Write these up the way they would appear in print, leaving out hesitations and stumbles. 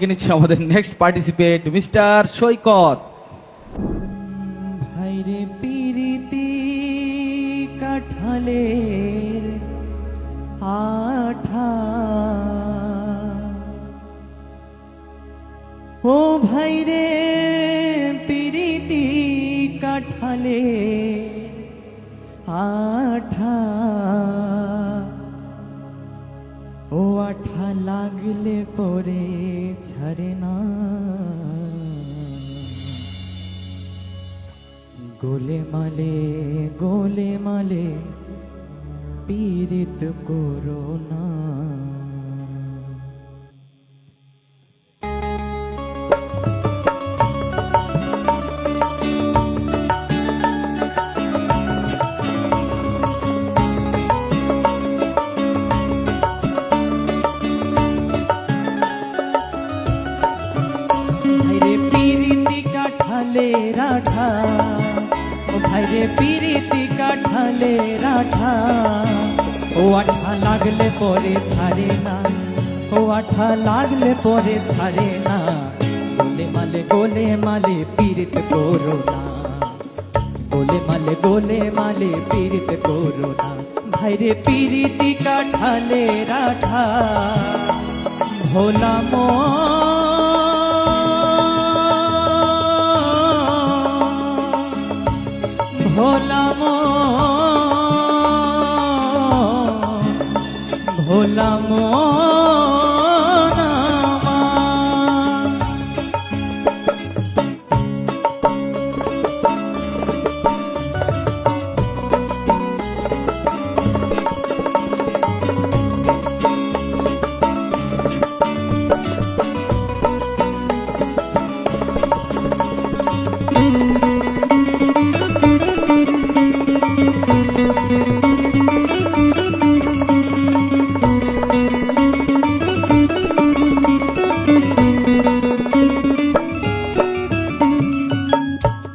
ডেকে নিচ্ছি আমাদের নেক্সট পার্টিসিপেট মিস্টার সৈকত। ভাইরে পিরিতি কাঠালের আঠা, ও ভাইরে পিরিতি কাঠালের আঠা, ও আঠা লাগলে পরে ছাড়ে না, গোলে মালে পীড়িত করো না। ভাইরে পীড়িতি কাঠালের আঠা, ও ভাইরে পীড়িতি কাঠালের আঠা, ও আঠা লাগলে পরে ছাড়ে না, ও আঠা লাগলে পরে ছাড়ে না, গোলে মালে পীড়িত করো না, গোলে মালে পীড়িত করো না। ভাইরে পীড়িতি কাঠালের আঠা, ভোলা ভোলা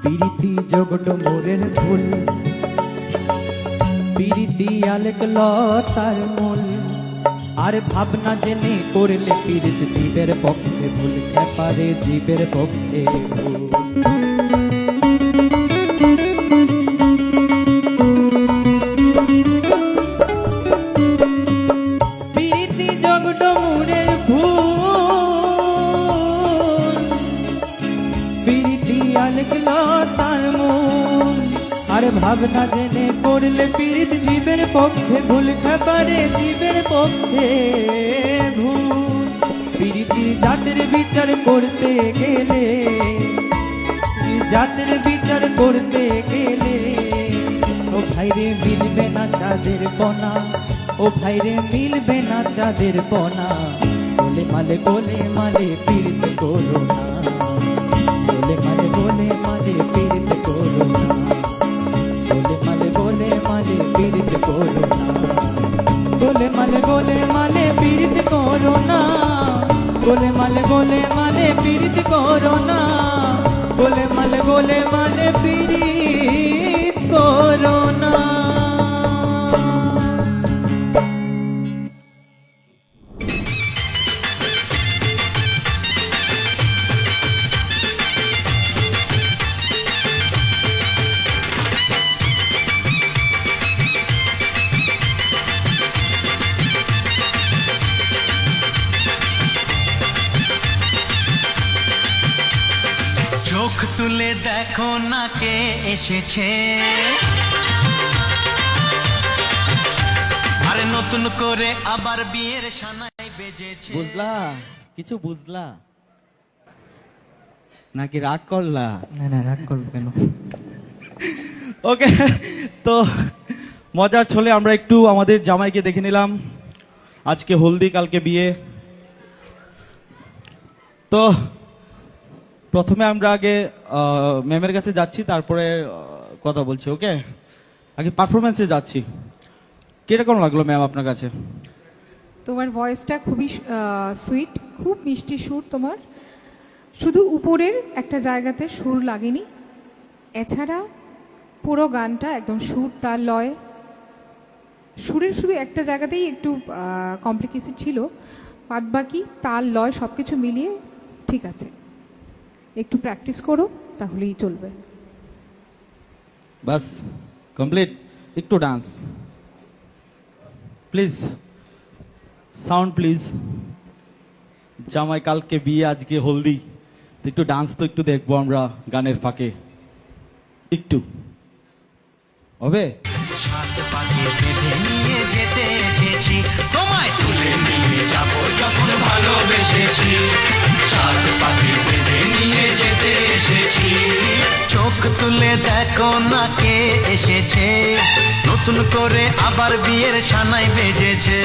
পিরিতি জগট মোরের ভুল, পিরিতি আলেক লতার মূল, আর ভাবনা জেনে করলে পীড়িত জীবের পক্ষে ভুল, পারে জীবের পক্ষে ভুল। পিরিতি জগট মোরের ভুল, পিরিতি আলেক লতার মূল, আর ভাবনা জেনে করলে পীড়িত জীবের পক্ষে ভুল, পারে জীবের পক্ষে ভুল। পীড়িতি জাতের বিচার করতে গেলে, জাতের বিচার করতে গেলে, ও ভাইরে মিলবে না চাঁদের কোনা, ও ভাইরে মিলবে না চাঁদের কোনা, গোলে মালে পীড়িত করো না, গোলে মালে পীড়িত করো না, গোলে মালে পীড়িত করো না, গোলে মালে পীড়িত করো না, গোলে মালে পীড়িত করো না, গোলে মালে পীড়িত করো না। চোখ তুলে দেখো না কে এসেছে, আরে নতুন করে আবার বিয়ের সানাই বেজেছে। বুঝলা কিছু বুঝলা নাকি রাগ করলা? না রাগ করবো কেন? ওকে, তো মজার ছলে আমরা একটু আমাদের জামাইকে দেখে নিলাম। আজকে হলদি, কালকে বিয়ে। তো প্রথমে আমরা আগে ম্যামের কাছে যাচ্ছি, তারপরে কথা বলছি। ওকে, আগে পারফরমেন্সে যাচ্ছি। কিরকম লাগলো ম্যাম আপনার কাছে? তোমার ভয়েসটা খুবই সুইট, খুব মিষ্টি সুর তোমার। শুধু উপরের একটা জায়গাতে সুর লাগেনি, এছাড়া পুরো গানটা একদম সুর তাল লয়। সুরের শুধু একটা জায়গাতেই একটু কমপ্লিকেশন ছিল, বাদ বাকি তাল লয় সব কিছু মিলিয়ে ঠিক আছে, একটু প্র্যাকটিস করো, তাহলেই চলবে। বাস কমপ্লিট। একটু ডান্স প্লিজ, সাউন্ড প্লিজ। জামাই কালকে বিয়ে, আজকে হলদি, তো একটু ডান্স তো একটু দেখবো আমরা গানের ফাঁকে, একটু হবে? সাত পাকে বেঁধে নিয়ে যেতে এসেছি, তোমায় তুলে নিয়ে যাব যখন ভালোবেসেছি। সাত পাকে বেঁধে নিয়ে যেতে এসেছি, চোখ তুলে দেখো না কে এসেছে, নতুন করে আবার বিয়ের সানাই বেজেছে।